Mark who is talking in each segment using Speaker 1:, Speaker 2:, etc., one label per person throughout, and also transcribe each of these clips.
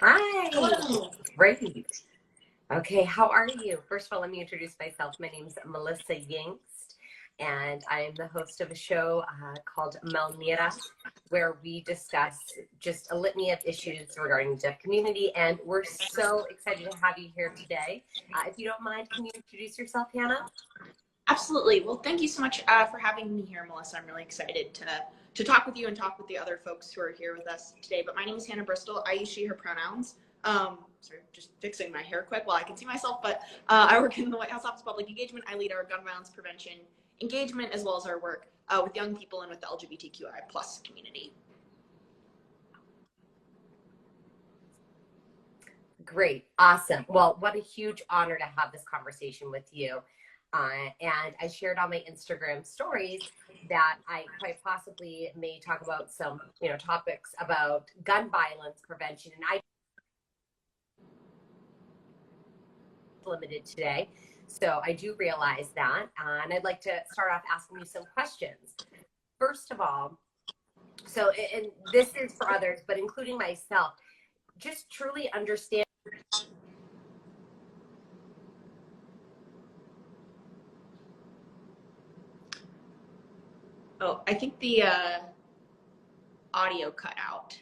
Speaker 1: Hi. Great. Okay, how are you? First of all, let me introduce myself. My name is Melissa Yingst, and I am the host of a show called Melmira, where we discuss just a litany of issues regarding the deaf community, and we're so excited to have you here today. If you don't mind, can you introduce yourself, Hannah?
Speaker 2: Absolutely. Well, thank you so much for having me here, Melissa. I'm really excited to talk with you and talk with the other folks who are here with us today. But my name is Hannah Bristol. I use she, her pronouns. Sorry, just fixing my hair quick while I can see myself. But I work in the White House Office of Public Engagement. I lead our gun violence prevention engagement as well as our work with young people and with the LGBTQI plus community.
Speaker 1: Great. Awesome. Well, what a huge honor to have this conversation with you. And I shared on my Instagram stories that I quite possibly may talk about some, topics about gun violence prevention. And I limited today. So I do realize that. And I'd like to start off asking you some questions. First of all, and this is for others, but including myself, just truly understand.
Speaker 2: Oh, I think the audio cut out.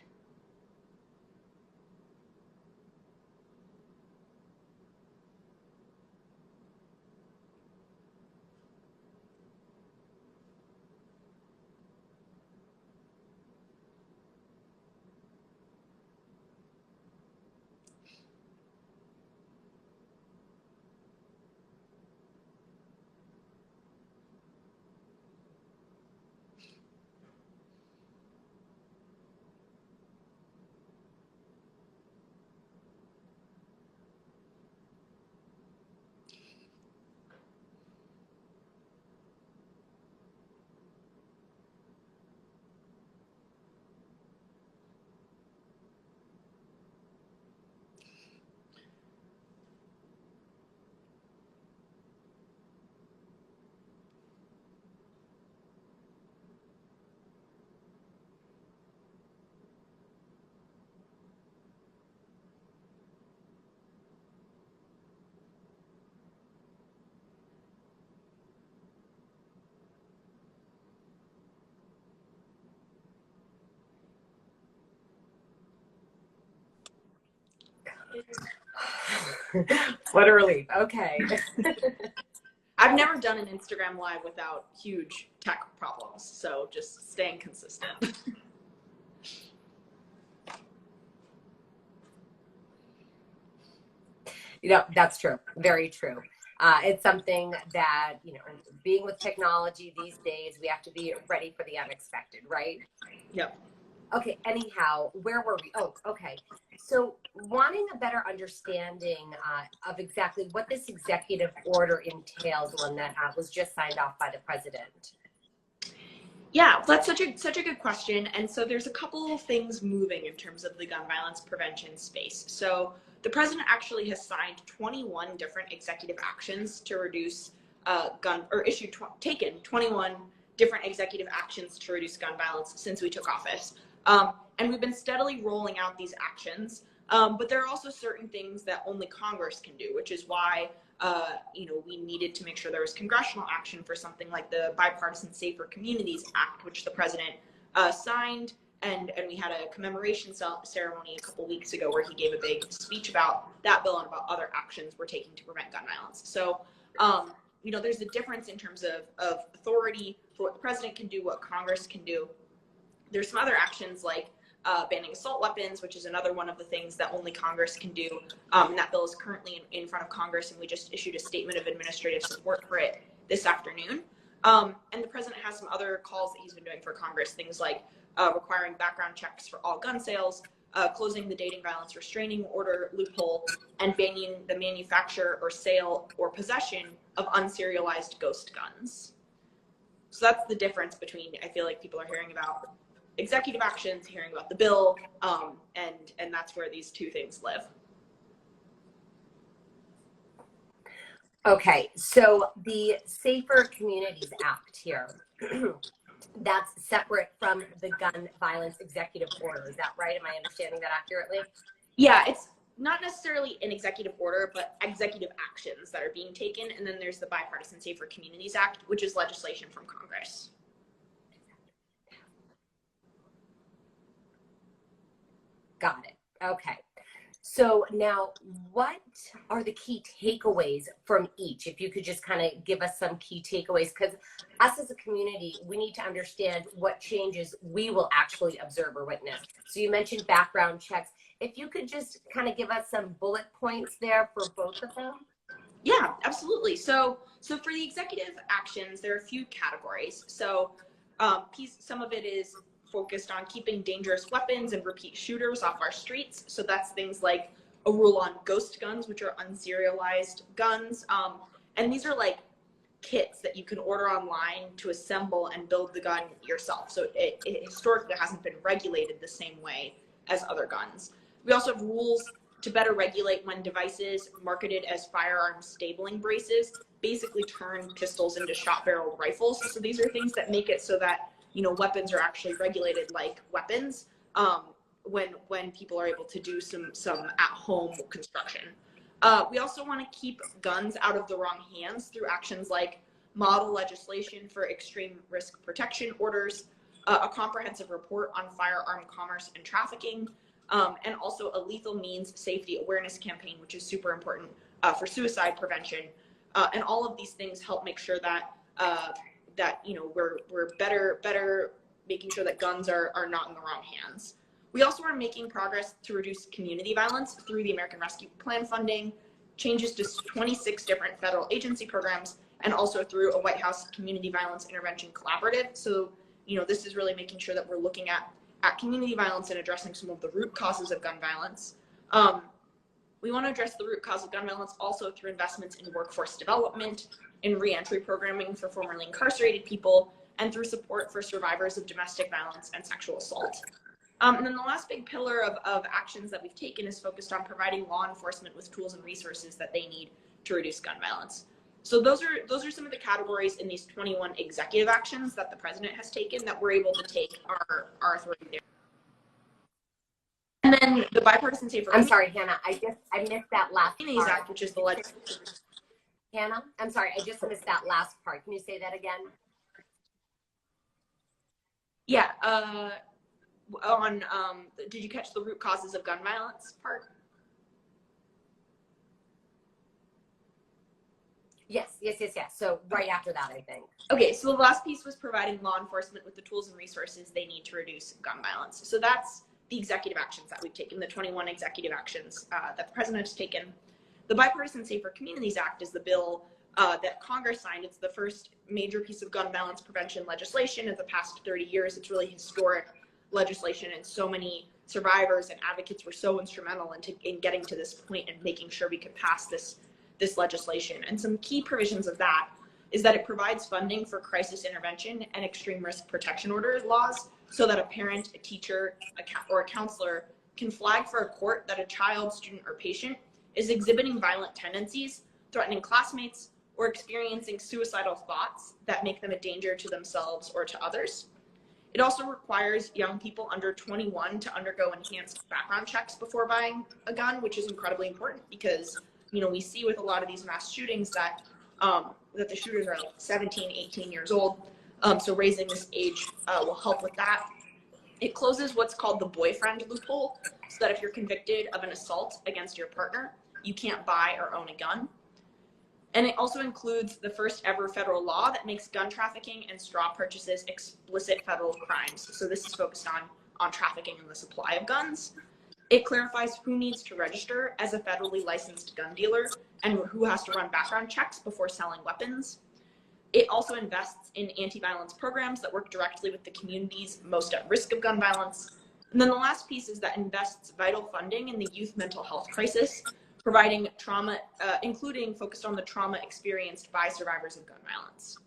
Speaker 1: What a relief. Okay.
Speaker 2: I've never done an Instagram live without huge tech problems, so just staying consistent.
Speaker 1: That's true. Very true. It's something that, being with technology these days, we have to be ready for the unexpected, right?
Speaker 2: Yep.
Speaker 1: Okay, anyhow, where were we? Oh, okay. So wanting a better understanding of exactly what this executive order entails, one that was just signed off by the president.
Speaker 2: Yeah, that's such a good question. And so there's a couple of things moving in terms of the gun violence prevention space. So the president actually has signed 21 different executive actions to reduce taken 21 different executive actions to reduce gun violence since we took office. And we've been steadily rolling out these actions. But there are also certain things that only Congress can do, which is why we needed to make sure there was congressional action for something like the Bipartisan Safer Communities Act, which the president signed, and we had a commemoration ceremony a couple weeks ago where he gave a big speech about that bill and about other actions we're taking to prevent gun violence. So, there's a difference in terms of authority for what the president can do, what Congress can do. There's some other actions like banning assault weapons, which is another one of the things that only Congress can do. And that bill is currently in front of Congress, and we just issued a statement of administrative support for it this afternoon. And the president has some other calls that he's been doing for Congress, things like requiring background checks for all gun sales, closing the dating violence restraining order loophole, and banning the manufacture or sale or possession of unserialized ghost guns. So that's the difference between, I feel like people are hearing about executive actions, hearing about the bill, and that's where these two things live.
Speaker 1: Okay, so the Safer Communities Act here, that's separate from the gun violence executive order. Is that right? Am I understanding that accurately?
Speaker 2: Yeah, it's not necessarily an executive order, but executive actions that are being taken. And then there's the Bipartisan Safer Communities Act, which is legislation from Congress.
Speaker 1: Got it. Okay. So now, what are the key takeaways from each? If you could just kind of give us some key takeaways, because us as a community, we need to understand what changes we will actually observe or witness. So you mentioned background checks. If you could just kind of give us some bullet points there for both of them.
Speaker 2: Yeah, absolutely. So for the executive actions, there are a few categories. So some of it is focused on keeping dangerous weapons and repeat shooters off our streets. So that's things like a rule on ghost guns, which are unserialized guns. And these are like kits that you can order online to assemble and build the gun yourself. So it historically hasn't been regulated the same way as other guns. We also have rules to better regulate when devices marketed as firearm stabling braces basically turn pistols into shot-barreled rifles. So these are things that make it so that weapons are actually regulated like weapons when people are able to do some at-home construction. We also want to keep guns out of the wrong hands through actions like model legislation for extreme risk protection orders, a comprehensive report on firearm commerce and trafficking, and also a lethal means safety awareness campaign, which is super important for suicide prevention. And all of these things help make sure that we're better making sure that guns are not in the wrong hands. We also are making progress to reduce community violence through the American Rescue Plan funding, changes to 26 different federal agency programs, and also through a White House Community Violence Intervention Collaborative. So, this is really making sure that we're looking at community violence and addressing some of the root causes of gun violence. We want to address the root cause of gun violence also through investments in workforce development, in reentry programming for formerly incarcerated people, and through support for survivors of domestic violence and sexual assault. And then the last big pillar of actions that we've taken is focused on providing law enforcement with tools and resources that they need to reduce gun violence. So those are some of the categories in these 21 executive actions that the president has taken that we're able to take our authority there. And then the bipartisan safer.
Speaker 1: I'm sorry, Hannah. I missed that last part.
Speaker 2: Act, which is the legislation.
Speaker 1: Hannah, I'm sorry. I just missed that last part. Can you say that again?
Speaker 2: Yeah. Did you catch the root causes of gun violence part?
Speaker 1: Yes. So right after that, I think.
Speaker 2: Okay, so the last piece was providing law enforcement with the tools and resources they need to reduce gun violence. So that's the executive actions that we've taken, the 21 executive actions that the president has taken. The Bipartisan Safer Communities Act is the bill that Congress signed. It's the first major piece of gun violence prevention legislation in the past 30 years. It's really historic legislation, and so many survivors and advocates were so instrumental in getting to this point and making sure we could pass this legislation. And some key provisions of that is that it provides funding for crisis intervention and extreme risk protection order laws so that a parent, a teacher, or a counselor can flag for a court that a child, student, or patient is exhibiting violent tendencies, threatening classmates, or experiencing suicidal thoughts that make them a danger to themselves or to others. It also requires young people under 21 to undergo enhanced background checks before buying a gun, which is incredibly important because, we see with a lot of these mass shootings that the shooters are like 17, 18 years old. So raising this age will help with that. It closes what's called the boyfriend loophole, so that if you're convicted of an assault against your partner, you can't buy or own a gun. And it also includes the first ever federal law that makes gun trafficking and straw purchases explicit federal crimes. So this is focused on trafficking and the supply of guns. It clarifies who needs to register as a federally licensed gun dealer and who has to run background checks before selling weapons. It also invests in anti-violence programs that work directly with the communities most at risk of gun violence. And then the last piece is that invests vital funding in the youth mental health crisis, providing trauma, including focused on the trauma experienced by survivors of gun violence.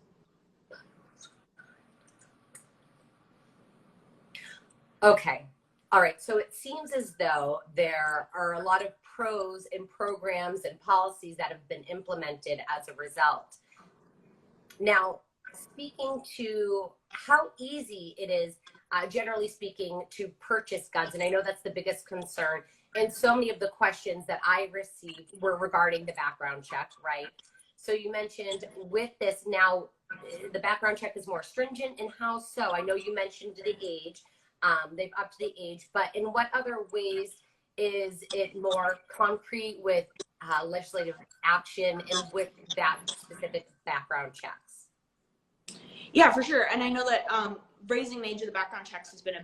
Speaker 1: Okay. All right. So it seems as though there are a lot of pros in programs and policies that have been implemented as a result. Now, speaking to how easy it is, generally speaking, to purchase guns, and I know that's the biggest concern And so many of the questions that I received were regarding the background check, right? So you mentioned with this now, the background check is more stringent, and how so? I know you mentioned the age, they've upped the age, but in what other ways is it more concrete with legislative action and with that specific background checks?
Speaker 2: Yeah, for sure. And I know that raising the age of the background checks has been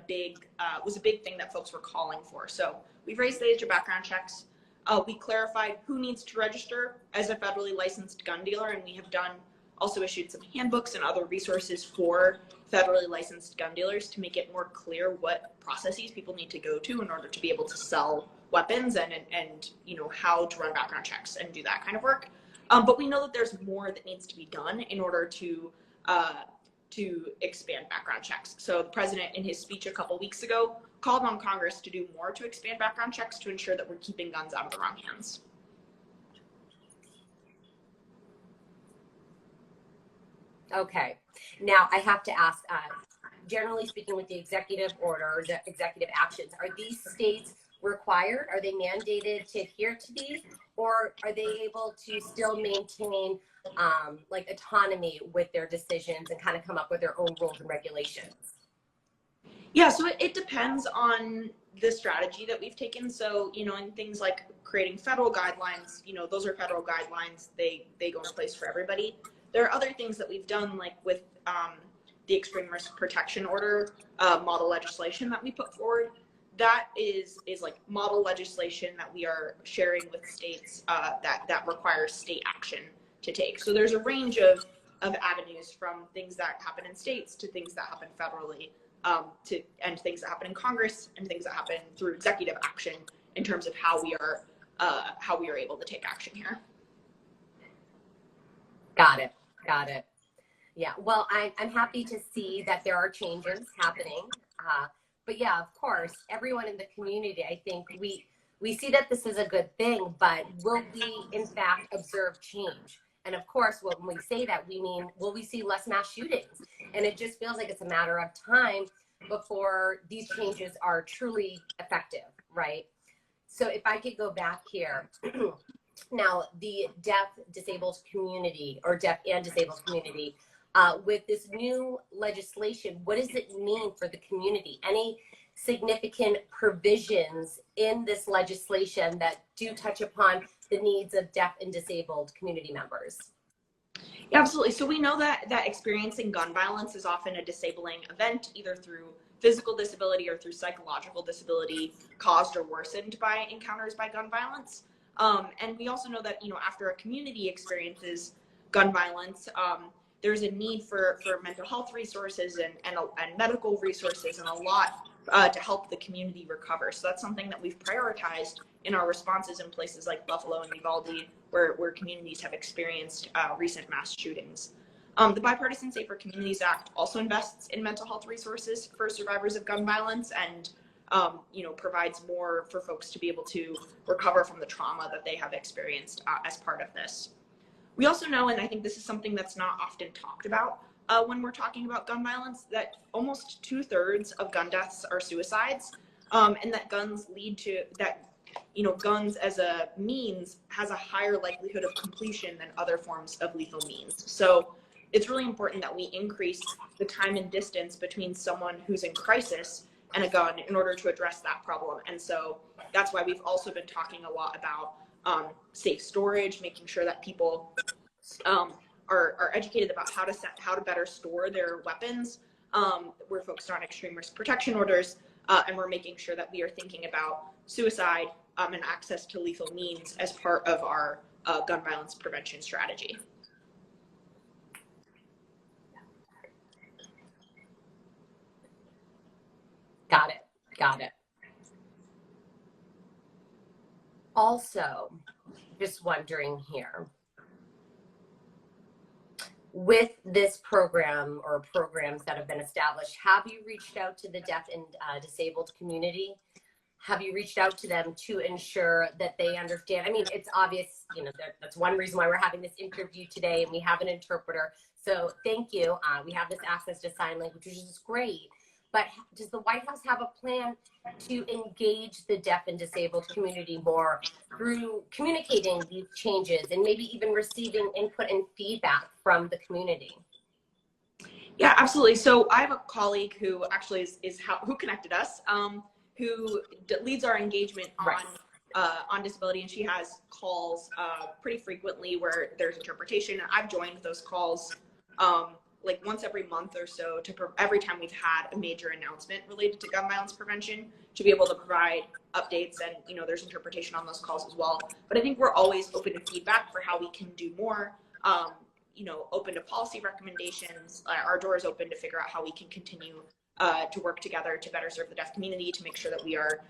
Speaker 2: was a big thing that folks were calling for. So we've raised the age of background checks. We clarified who needs to register as a federally licensed gun dealer, and we have also issued some handbooks and other resources for federally licensed gun dealers to make it more clear what processes people need to go to in order to be able to sell weapons and how to run background checks and do that kind of work. But we know that there's more that needs to be done in order to expand background checks. So the president, in his speech a couple weeks ago, called on Congress to do more to expand background checks to ensure that we're keeping guns out of the wrong hands.
Speaker 1: Okay. Now I have to ask, generally speaking, with the executive order, the executive actions, are these states required? Are they mandated to adhere to these, or are they able to still maintain like autonomy with their decisions and kind of come up with their own rules and regulations?
Speaker 2: Yeah, so it depends on the strategy that we've taken. So, in things like creating federal guidelines, those are federal guidelines. They go in place for everybody. There are other things that we've done, like with the extreme risk protection order model legislation that we put forward. That is like model legislation that we are sharing with states that requires state action to take. So there's a range of avenues, from things that happen in states to things that happen federally, and things that happen in Congress and things that happen through executive action in terms of how we are able to take action here.
Speaker 1: Got it. Yeah, well, I'm happy to see that there are changes happening. But yeah, of course, everyone in the community, I think we see that this is a good thing, but will we in fact observe change? And of course, when we say that, we mean, will we see less mass shootings? And it just feels like it's a matter of time before these changes are truly effective, right? So if I could go back here, now the deaf disabled community, or deaf and disabled community, with this new legislation, what does it mean for the community? Any significant provisions in this legislation that do touch upon the needs of deaf and disabled community members?
Speaker 2: Yeah, absolutely. So we know that experiencing gun violence is often a disabling event, either through physical disability or through psychological disability caused or worsened by encounters by gun violence. And we also know that, after a community experiences gun violence, there's a need for mental health resources and medical resources and a lot to help the community recover. So that's something that we've prioritized in our responses in places like Buffalo and Uvalde, where communities have experienced recent mass shootings. The Bipartisan Safer Communities Act also invests in mental health resources for survivors of gun violence and provides more for folks to be able to recover from the trauma that they have experienced as part of this. We also know, and I think this is something that's not often talked about when we're talking about gun violence, that almost 2/3 of gun deaths are suicides, and that guns guns as a means has a higher likelihood of completion than other forms of lethal means. So it's really important that we increase the time and distance between someone who's in crisis and a gun in order to address that problem. And so that's why we've also been talking a lot about safe storage, making sure that people are educated about how to better store their weapons. We're focused on extreme risk protection orders, and we're making sure that we are thinking about suicide and access to lethal means as part of our gun violence prevention strategy.
Speaker 1: Got it. Also, just wondering here, with this program or programs that have been established, have you reached out to the deaf and disabled community? Have you reached out to them to ensure that they understand? I mean, it's obvious, that's one reason why we're having this interview today, and we have an interpreter. So thank you. We have this access to sign language, which is great. but does the White House have a plan to engage the deaf and disabled community more through communicating these changes and maybe even receiving input and feedback from the community?
Speaker 2: Yeah, absolutely. So I have a colleague who actually who connected us, who leads our engagement on disability, and she has calls pretty frequently where there's interpretation. And I've joined those calls like once every month or so every time we've had a major announcement related to gun violence prevention, to be able to provide updates, and there's interpretation on those calls as well. But I think we're always open to feedback for how we can do more. Open to policy recommendations. Our door is open to figure out how we can continue to work together to better serve the deaf community, to make sure that we are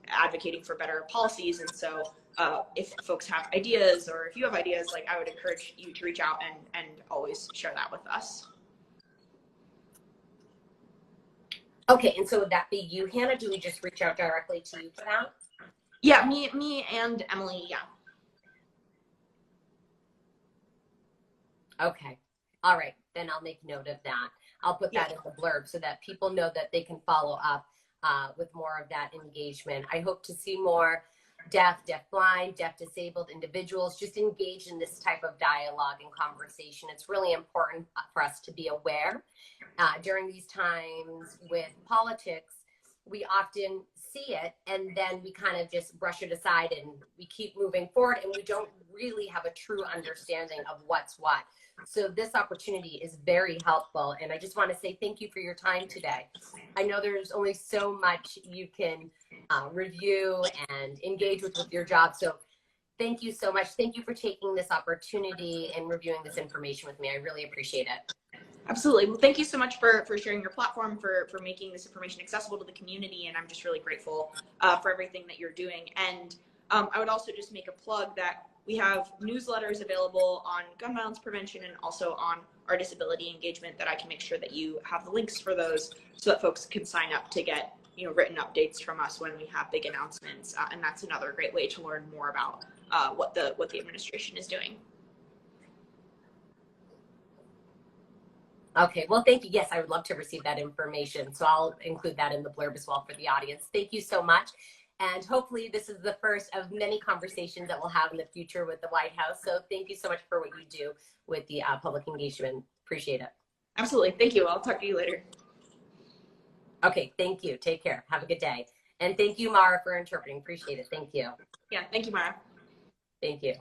Speaker 2: advocating for better policies. And so if folks have ideas, or if you have ideas, like, I would encourage you to reach out and always share that with us.
Speaker 1: Okay, and so would that be you, Hannah? Do we just reach out directly to you for that?
Speaker 2: Yeah, me and Emily, yeah.
Speaker 1: Okay. All right. Then I'll make note of that. I'll put that in the blurb so that people know that they can follow up with more of that engagement. I hope to see more deaf, deafblind, deaf disabled individuals just engaged in this type of dialogue and conversation. It's really important for us to be aware. During these times with politics, we often see it and then we kind of just brush it aside and we keep moving forward, and we don't really have a true understanding of what's what. So this opportunity is very helpful, and I just want to say thank you for your time today. I know there's only so much you can review and engage with your job, so thank you so much. Thank you for taking this opportunity and reviewing this information with me. I really appreciate it.
Speaker 2: Absolutely. Well, thank you so much for sharing your platform, for making this information accessible to the community, and I'm just really grateful for everything that you're doing. And I would also just make a plug that we have newsletters available on gun violence prevention and also on our disability engagement, that I can make sure that you have the links for those so that folks can sign up to get written updates from us when we have big announcements. And that's another great way to learn more about what the administration is doing.
Speaker 1: Okay, well, thank you. Yes, I would love to receive that information. So I'll include that in the blurb as well for the audience. Thank you so much. And hopefully this is the first of many conversations that we'll have in the future with the White House. So thank you so much for what you do with the public engagement. Appreciate it.
Speaker 2: Absolutely. Thank you. I'll talk to you later.
Speaker 1: Okay, thank you. Take care. Have a good day. And thank you, Mara, for interpreting. Appreciate it. Thank you.
Speaker 2: Yeah, thank you, Mara.
Speaker 1: Thank you.